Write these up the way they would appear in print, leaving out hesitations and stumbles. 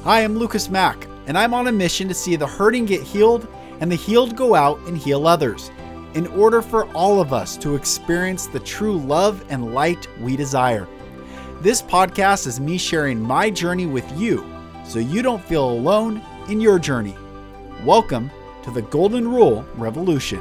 Hi, I'm Mack, and I'm on a mission to see the hurting get healed and the healed go out and heal others, in order for all of us to experience the true love and light we desire. This podcast is me sharing my journey with you, so you don't feel alone in your journey. Welcome to the Golden Rule Revolution.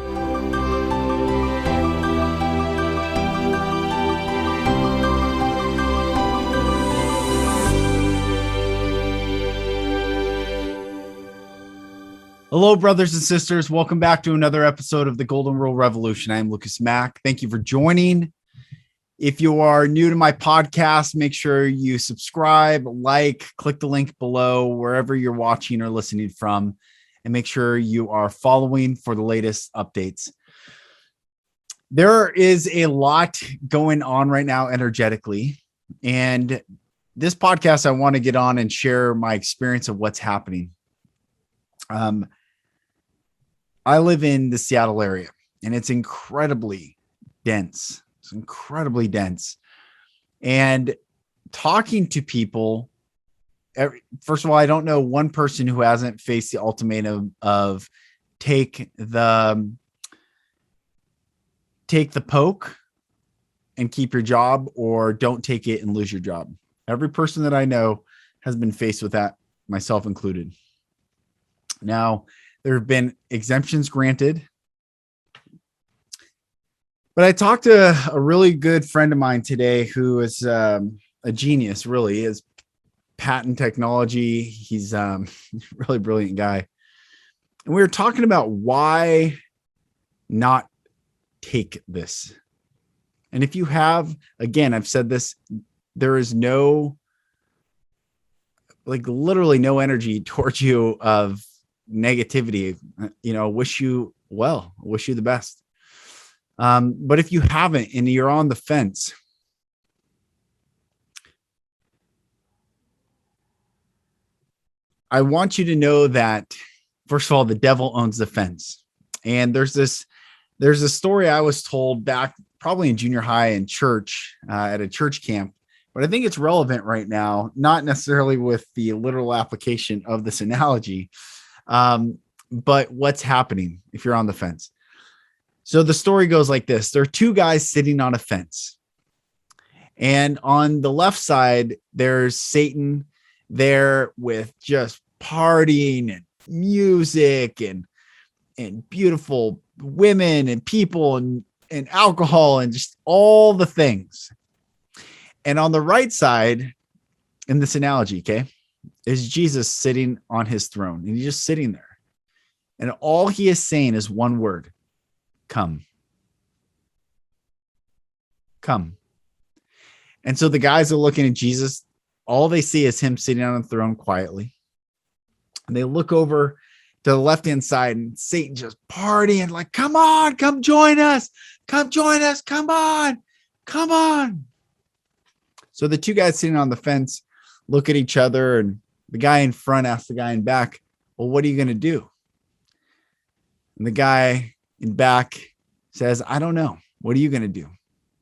Hello, brothers and sisters. Welcome back to another episode of the Golden Rule Revolution. I'm Mack. Thank you for joining. If you are new to my podcast, make sure you subscribe, click the link below wherever you're watching or listening from, and make sure you are following for the latest updates. There is a lot going on right now energetically, and this podcast, I want to get on and share my experience of what's happening. I live in the Seattle area, and it's incredibly dense. It's incredibly dense. And talking to people, first of all, I don't know one person who hasn't faced the ultimatum of take the poke and keep your job, or don't take it and lose your job. Every person that I know has been faced with that, myself included. Now, there have been exemptions granted, but I talked to a really good friend of mine today who is a genius, really. He has patent technology. He's a really brilliant guy. And we were talking about why not take this. And if you have, again, I've said this, there is literally no energy towards you of negativity. Wish you well, wish you the best. But if you haven't and you're on the fence, I want you to know that, first of all, the devil owns the fence. And there's a story I was told back probably in junior high in church, at a church camp, but I think it's relevant right now, not necessarily with the literal application of this analogy, but what's happening if you're on the fence. So the story goes like this. There are two guys sitting on a fence, and on the left side, there's Satan there with just partying and music and beautiful women and people and alcohol and just all the things. And on the right side, in this analogy, okay, is Jesus sitting on his throne, and he's just sitting there. And all he is saying is one word: come. Come. And so the guys are looking at Jesus. All they see is him sitting on the throne quietly. And they look over to the left-hand side, and Satan just partying, like, come on, come join us. Come join us. Come on. Come on. So the two guys sitting on the fence look at each other, and the guy in front asks the guy in back, well, what are you going to do? And the guy in back says, I don't know. What are you going to do?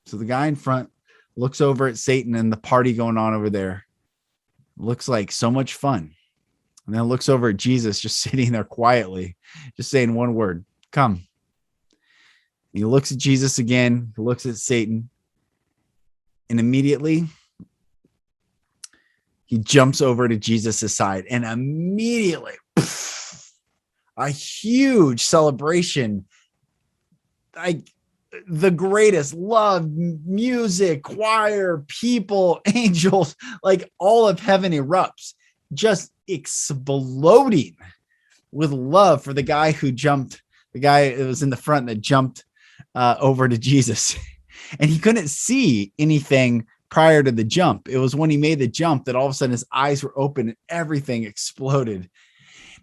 So the guy in front looks over at Satan and the party going on over there. Looks like so much fun. And then looks over at Jesus just sitting there quietly, just saying one word: come. And he looks at Jesus again. He looks at Satan. And immediately he jumps over to Jesus' side, and immediately a huge celebration, like the greatest love, music, choir, people, angels, like all of heaven erupts, just exploding with love for the guy who jumped, the guy that was in the front that jumped over to Jesus. And he couldn't see anything prior to the jump. It was when he made the jump that all of a sudden his eyes were open and everything exploded.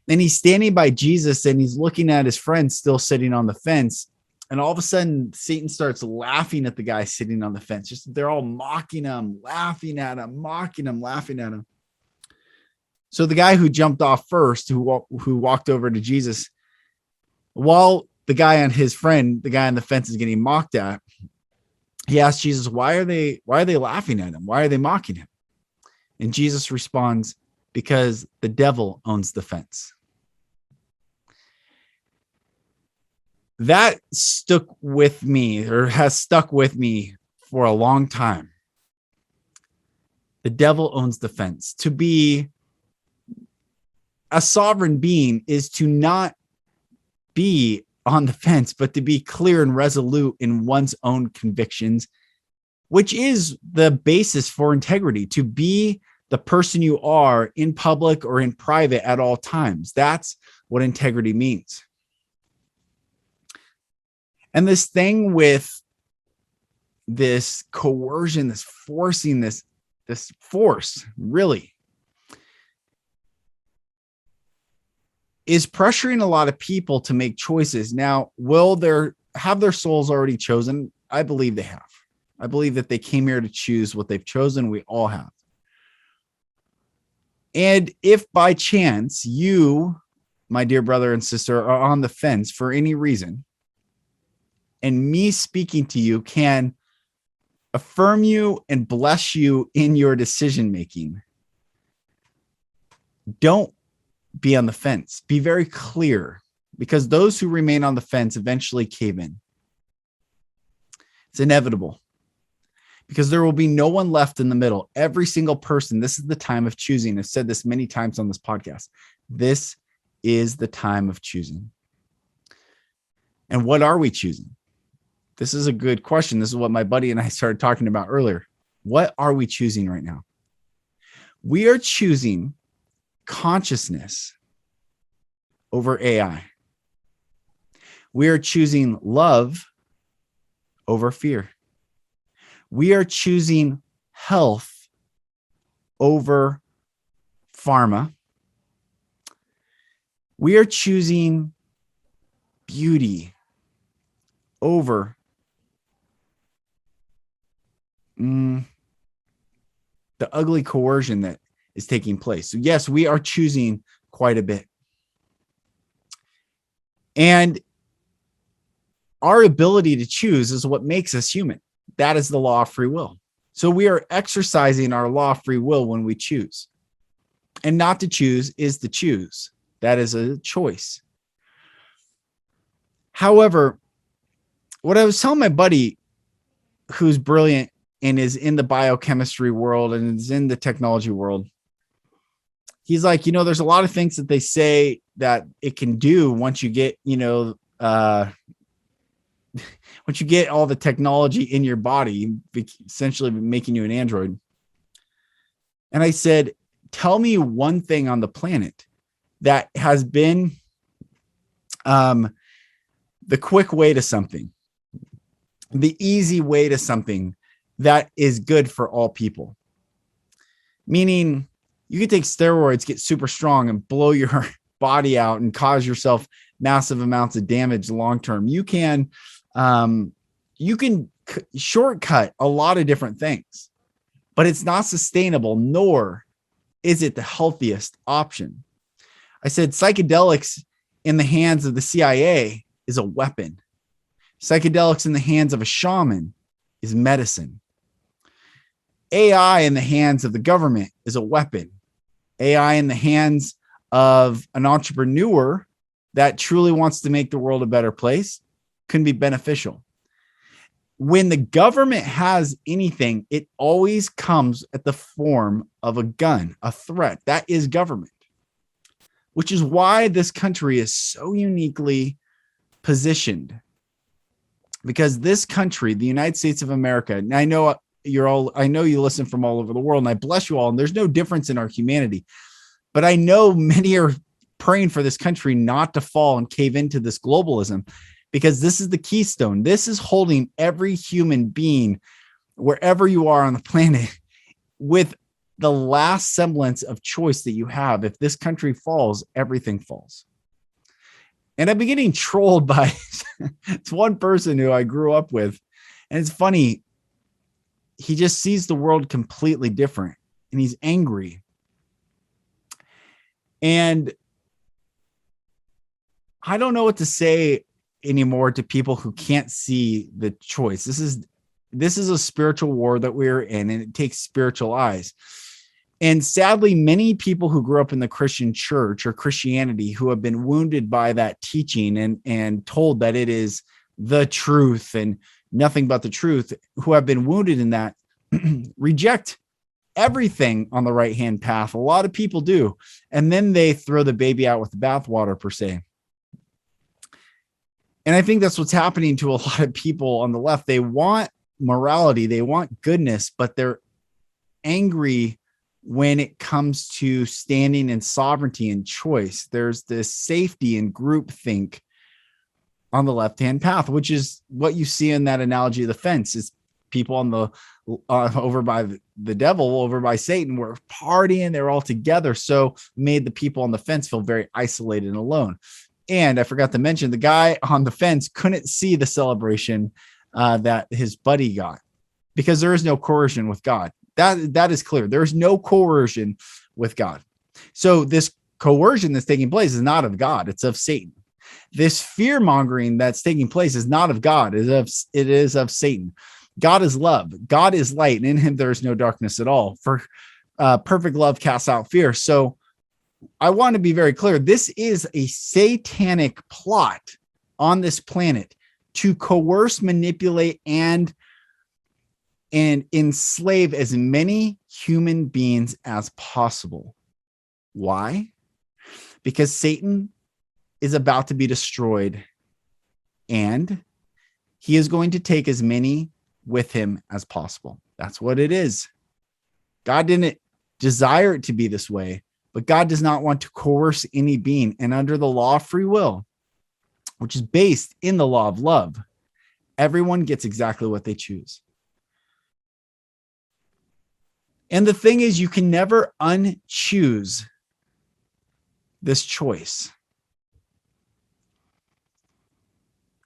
And he's standing by Jesus, and he's looking at his friend still sitting on the fence. And all of a sudden, Satan starts laughing at the guy sitting on the fence. Just they're all mocking him, laughing at him, mocking him, laughing at him. So the guy who jumped off first, who walked over to Jesus, while the guy on his friend, the guy on the fence, is getting mocked at, he asked Jesus, why are they laughing at him? Why are they mocking him? And Jesus responds, because the devil owns the fence. That stuck with me, or has stuck with me for a long time. The devil owns the fence. To be a sovereign being is to not be on the fence, but to be clear and resolute in one's own convictions, which is the basis for integrity, to be the person you are in public or in private at all times. That's what integrity means. And this thing with this coercion, this forcing, this force really is pressuring a lot of people to make choices. Now, will have their souls already chosen? I believe they have. I believe that they came here to choose what they've chosen. We all have. And if by chance you, my dear brother and sister, are on the fence for any reason, and me speaking to you can affirm you and bless you in your decision making, don't be on the fence. Be very clear, because those who remain on the fence eventually cave in. It's inevitable, because there will be no one left in the middle. Every single person, this is the time of choosing. I've said this many times on this podcast. This is the time of choosing. And what are we choosing? This is a good question. This is what my buddy and I started talking about earlier. What are we choosing right now? We are choosing consciousness over AI. We are choosing love over fear. We are choosing health over pharma. We are choosing beauty over the ugly coercion that is taking place. So yes, we are choosing quite a bit. And our ability to choose is what makes us human. That is the law of free will. So we are exercising our law of free will when we choose. And not to choose is to choose. That is a choice. However, what I was telling my buddy, who's brilliant and is in the biochemistry world and is in the technology world, he's like, there's a lot of things that they say that it can do once you get, once you get all the technology in your body, essentially making you an android. And I said, tell me one thing on the planet that has been the quick way to something, the easy way to something that is good for all people. Meaning you can take steroids, get super strong and blow your body out and cause yourself massive amounts of damage long-term. You can shortcut a lot of different things, but it's not sustainable, nor is it the healthiest option. I said psychedelics in the hands of the CIA is a weapon. Psychedelics in the hands of a shaman is medicine. AI in the hands of the government is a weapon. AI in the hands of an entrepreneur that truly wants to make the world a better place can be beneficial. When the government has anything, it always comes at the form of a gun, a threat. That is government, which is why this country is so uniquely positioned. Because this country, the United States of America, and I know you listen from all over the world, and I bless you all, and there's no difference in our humanity. But I know many are praying for this country not to fall and cave into this globalism, because this is the keystone. This is holding every human being, wherever you are on the planet, with the last semblance of choice that you have. If this country falls, everything falls. And I've been getting trolled by it's one person who I grew up with. And it's funny. He just sees the world completely different, and he's angry. And I don't know what to say anymore to people who can't see the choice. This is a spiritual war that we're in, and it takes spiritual eyes. And sadly, many people who grew up in the Christian church or Christianity who have been wounded by that teaching and told that it is the truth and nothing but the truth, who have been wounded in that, reject everything on the right-hand path. A lot of people do. And then they throw the baby out with the bathwater, per se. And I think that's what's happening to a lot of people on the left. They want morality, they want goodness, but they're angry when it comes to standing in sovereignty and choice. There's this safety and groupthink on the left-hand path, which is what you see in that analogy of the fence. Is people on the over by the devil, over by Satan, were partying, they're all together, so made the people on the fence feel very isolated and alone. And I forgot to mention, the guy on the fence couldn't see the celebration that his buddy got, because there is no coercion with God. That is clear. There's no coercion with God. So this coercion that's taking place is not of God, it's of Satan. This fear mongering that's taking place is not of God, it is of Satan. God is love, God is light, and in him there is no darkness at all. For perfect love casts out fear. So I want to be very clear. This is a satanic plot on this planet to coerce, manipulate, and enslave as many human beings as possible. Why? Because Satan is about to be destroyed, and he is going to take as many with him as possible. That's what it is. God didn't desire it to be this way, but God does not want to coerce any being. And under the law of free will, which is based in the law of love, everyone gets exactly what they choose. And the thing is, you can never unchoose this choice.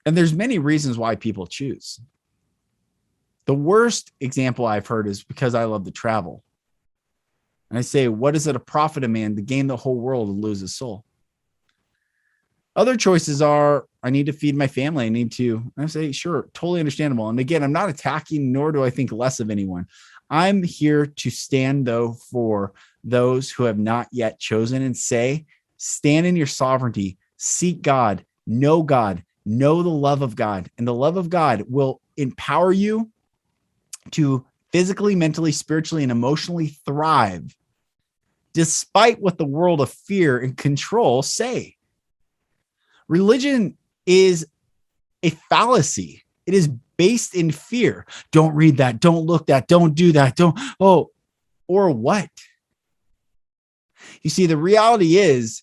And there's many reasons why people choose. The worst example I've heard is because I love to travel. And I say, what does it profit a man to gain the whole world and lose his soul? Other choices are, I need to feed my family. I say, sure, totally understandable. And again, I'm not attacking, nor do I think less of anyone. I'm here to stand, though, for those who have not yet chosen, and say, stand in your sovereignty, seek God, know the love of God. And the love of God will empower you to physically, mentally, spiritually, and emotionally thrive, despite what the world of fear and control say. Religion is a fallacy. It is based in fear. Don't read that. Don't look that. Don't do that. Or what? You see, the reality is,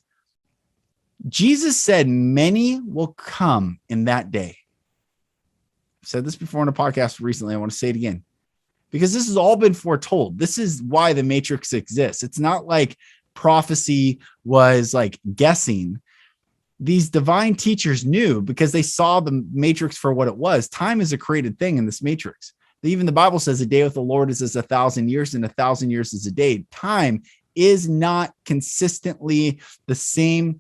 Jesus said, many will come in that day. I've said this before on a podcast recently. I want to say it again, because this has all been foretold. This is why the Matrix exists. It's not like prophecy was like guessing. These divine teachers knew, because they saw the Matrix for what it was. Time is a created thing in this Matrix. Even the Bible says a day with the Lord is as 1,000 years, and 1,000 years is a day. Time is not consistently the same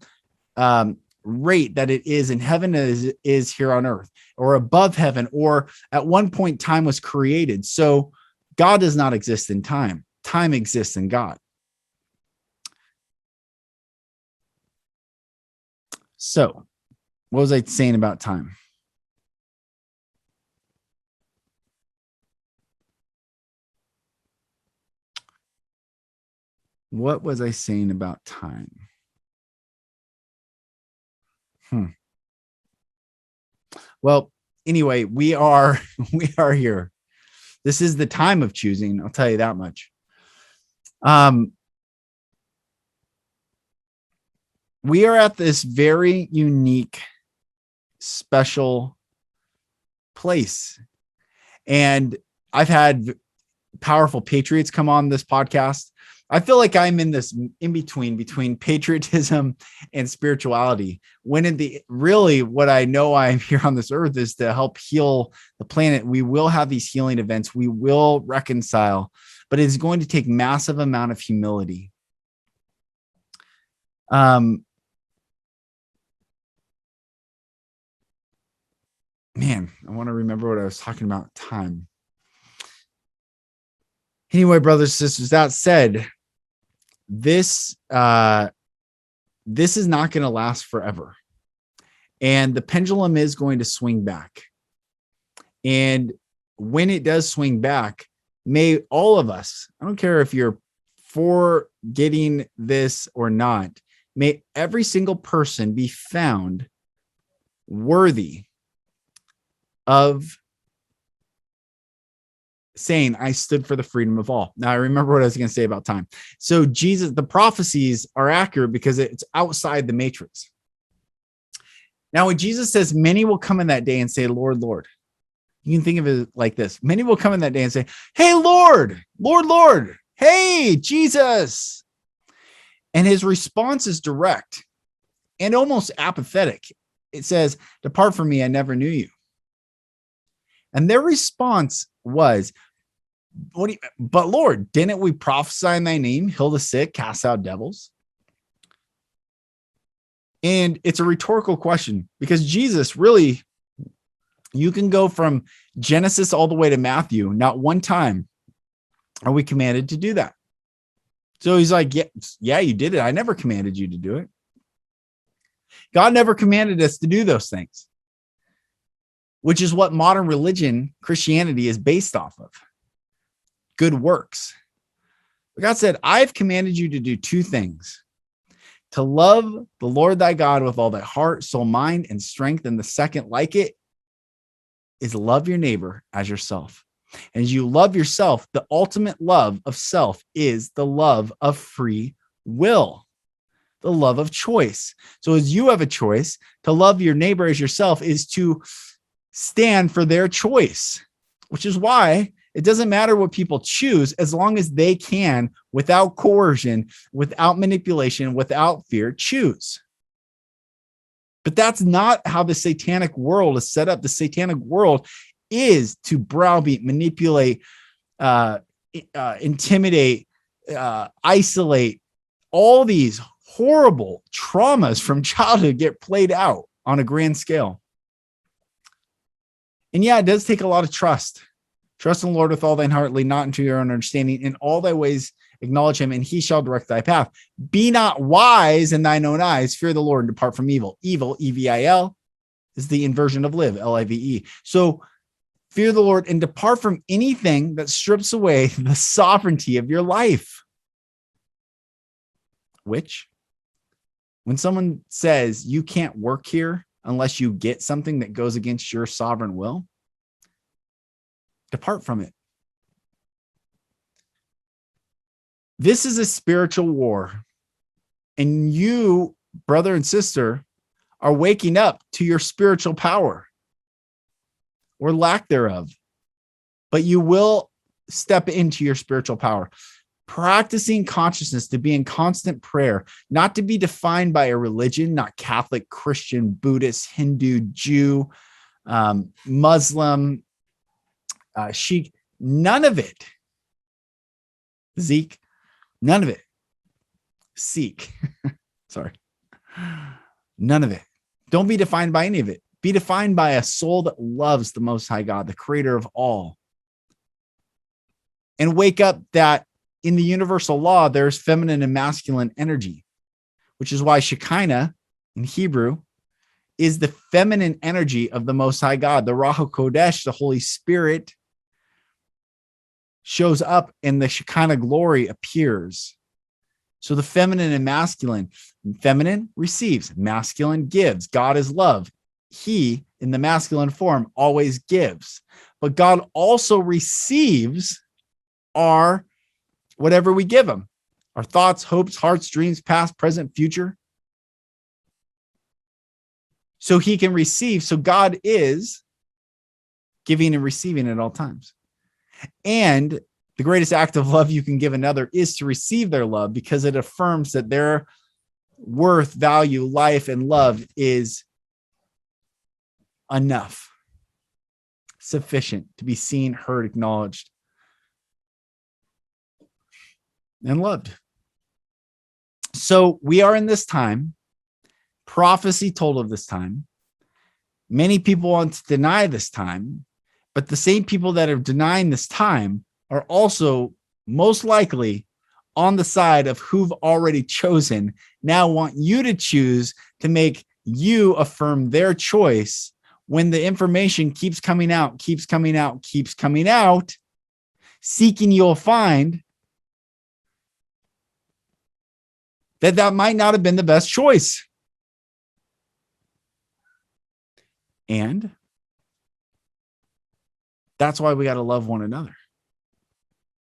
rate that it is in heaven as it is here on earth, or above heaven, or at one point time was created. So God does not exist in time. Time exists in God. So what was I saying about time? What was I saying about time? Well, anyway, we are here. This is the time of choosing. I'll tell you that much. We are at this very unique, special place. And I've had powerful patriots come on this podcast. I feel like I'm in this in between patriotism and spirituality. When really what I know I'm here on this earth is to help heal the planet. We will have these healing events. We will reconcile, but it's going to take massive amount of humility. Man, I want to remember what I was talking about. Time. Anyway, brothers and sisters, that said, this is not going to last forever. And the pendulum is going to swing back. And when it does swing back, may all of us, I don't care if you're for getting this or not, may every single person be found worthy of saying, I stood for the freedom of all. Now, I remember what I was going to say about time. So Jesus, the prophecies are accurate because it's outside the matrix. Now, when Jesus says, many will come in that day and say, Lord, Lord, you can think of it like this. Many will come in that day and say, hey, Lord, Lord, Lord, hey, Jesus. And his response is direct and almost apathetic. It says, depart from me, I never knew you. And their response was, but Lord, didn't we prophesy in thy name, heal the sick, cast out devils? And it's a rhetorical question because Jesus really, you can go from Genesis all the way to Matthew. Not one time are we commanded to do that. So he's like, yeah, you did it. I never commanded you to do it. God never commanded us to do those things, which is what modern religion, Christianity, is based off of. Good works. But God said, I've commanded you to do two things: to love the Lord thy God with all thy heart, soul, mind, and strength. And the second, like it, is love your neighbor as yourself. And as you love yourself, the ultimate love of self is the love of free will, the love of choice. So as you have a choice, to love your neighbor as yourself is to stand for their choice, which is why it doesn't matter what people choose as long as they can, without coercion, without manipulation, without fear, choose. But that's not how the satanic world is set up. The satanic world is to browbeat, manipulate, intimidate, isolate. All these horrible traumas from childhood get played out on a grand scale. And yeah, it does take a lot of trust. Trust in the Lord with all thine heart, lean not into your own understanding. In all thy ways acknowledge him, and he shall direct thy path. Be not wise in thine own eyes. Fear the Lord and depart from evil. Evil, E-V-I-L, is the inversion of live, L-I-V-E. So fear the Lord and depart from anything that strips away the sovereignty of your life. Which, when someone says you can't work here unless you get something that goes against your sovereign will, depart from it. This is a spiritual war. And you, brother and sister, are waking up to your spiritual power or lack thereof. But you will step into your spiritual power. Practicing consciousness, to be in constant prayer, not to be defined by a religion, not Catholic, Christian, Buddhist, Hindu, Jew, Muslim, Sheik, none of it. Zeke, none of it. Seek, sorry. None of it. Don't be defined by any of it. Be defined by a soul that loves the Most High God, the creator of all. And wake up that in the universal law, there's feminine and masculine energy, which is why Shekinah in Hebrew is the feminine energy of the Most High God. The Ruach HaKodesh, the Holy Spirit, shows up and the Shekinah glory appears. So the feminine and masculine, feminine receives, masculine gives. God is love. He, in the masculine form, always gives. But God also receives our whatever we give him, our thoughts, hopes, hearts, dreams, past, present, future. So he can receive. So God is giving and receiving at all times. And the greatest act of love you can give another is to receive their love, because it affirms that their worth, value, life, and love is enough, sufficient to be seen, heard, acknowledged, and loved. So we are in this time. Prophecy told of this time. Many people want to deny this time, but the same people that are denying this time are also most likely on the side of who've already chosen now want you to choose to make you affirm their choice when the information keeps coming out, seeking you'll find that might not have been the best choice. And that's why we got to love one another.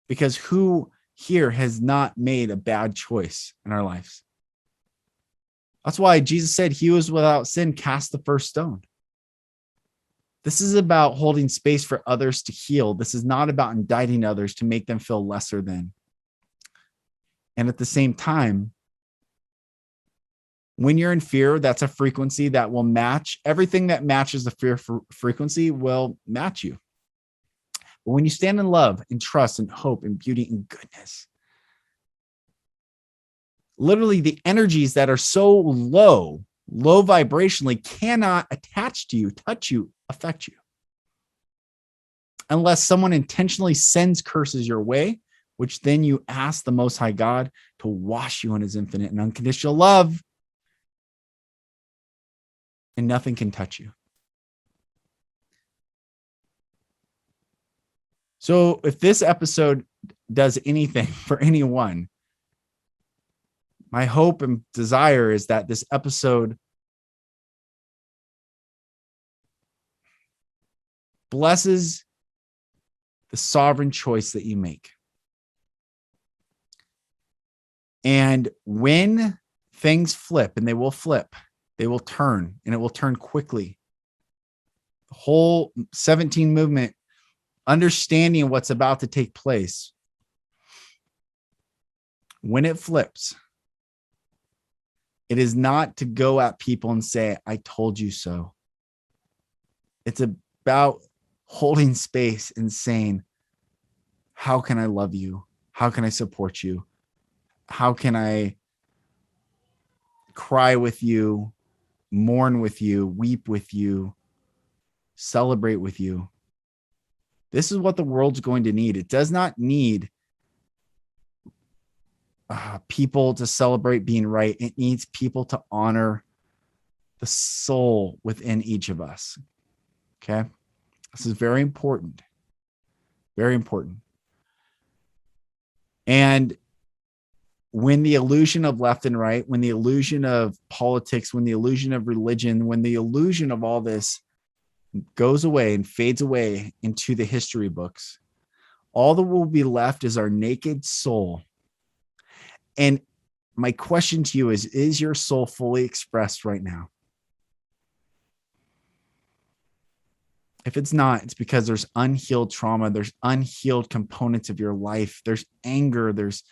Because who here has not made a bad choice in our lives? That's why Jesus said he was without sin, cast the first stone. This is about holding space for others to heal. This is not about indicting others to make them feel lesser than. And at the same time, when you're in fear, that's a frequency that will match everything that matches the fear frequency will match you. But when you stand in love and trust and hope and beauty and goodness, literally the energies that are so low vibrationally cannot attach to you, touch you, affect you. Unless someone intentionally sends curses your way, which then you ask the Most High God to wash you in his infinite and unconditional love, and nothing can touch you. So if this episode does anything for anyone, my hope and desire is that this episode blesses the sovereign choice that you make. And when things flip, and they will flip, they will turn, and it will turn quickly. The whole 17 movement, understanding what's about to take place. When it flips, it is not to go at people and say, I told you so. It's about holding space and saying, how can I love you? How can I support you? How can I cry with you, mourn with you, weep with you, celebrate with you? This is what the world's going to need. It does not need people to celebrate being right. It needs people to honor the soul within each of us. Okay? This is very important. Very important. And when the illusion of left and right, when the illusion of politics, when the illusion of religion, when the illusion of all this goes away and fades away into the history books, all that will be left is our naked soul. And my question to you is your soul fully expressed right now? If it's not, it's because there's unhealed trauma. There's unhealed components of your life. There's anger. There's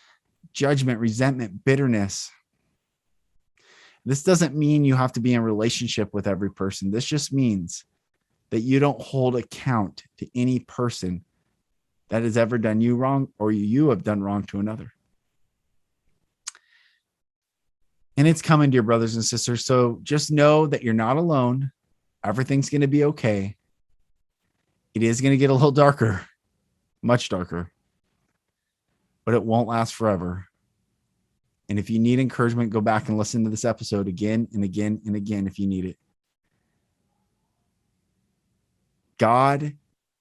judgment, resentment, bitterness. This doesn't mean you have to be in a relationship with every person. This just means that you don't hold account to any person that has ever done you wrong or you have done wrong to another. And it's coming, dear brothers and sisters. So just know that you're not alone. Everything's going to be okay. It is going to get a little darker, much darker, but it won't last forever. And if you need encouragement, go back and listen to this episode again and again and again if you need it. God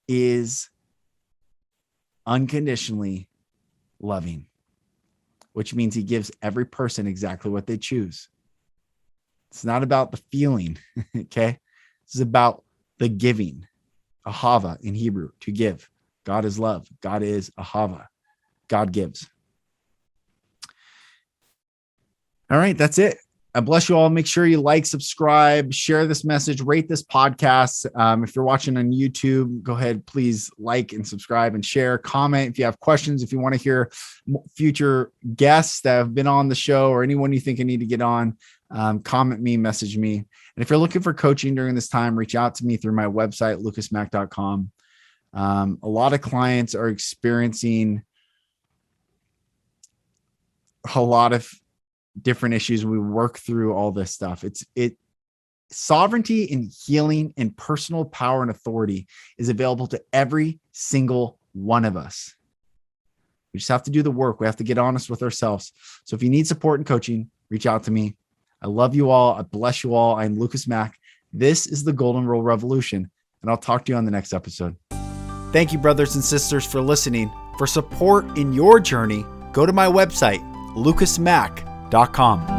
is unconditionally loving, which means he gives every person exactly what they choose. It's not about the feeling, okay? This is about the giving. Ahava in Hebrew, to give. God is love. God is Ahava. God gives. All right, that's it. I bless you all. Make sure you like, subscribe, share this message, rate this podcast. If you're watching on YouTube, go ahead, please like and subscribe and share. Comment if you have questions, if you want to hear future guests that have been on the show or anyone you think I need to get on, comment me, message me. And if you're looking for coaching during this time, reach out to me through my website, lucasmack.com. A lot of clients are experiencing a lot of different issues. We work through all this stuff. Sovereignty and healing and personal power and authority is available to every single one of us. We just have to do the work. We have to get honest with ourselves. So if you need support and coaching, reach out to me. I love you all. I bless you all. I'm Lucas Mack. This is the Golden Rule Revolution, and I'll talk to you on the next episode. Thank you, brothers and sisters, for listening. For support in your journey, go to my website, lucasmack.com.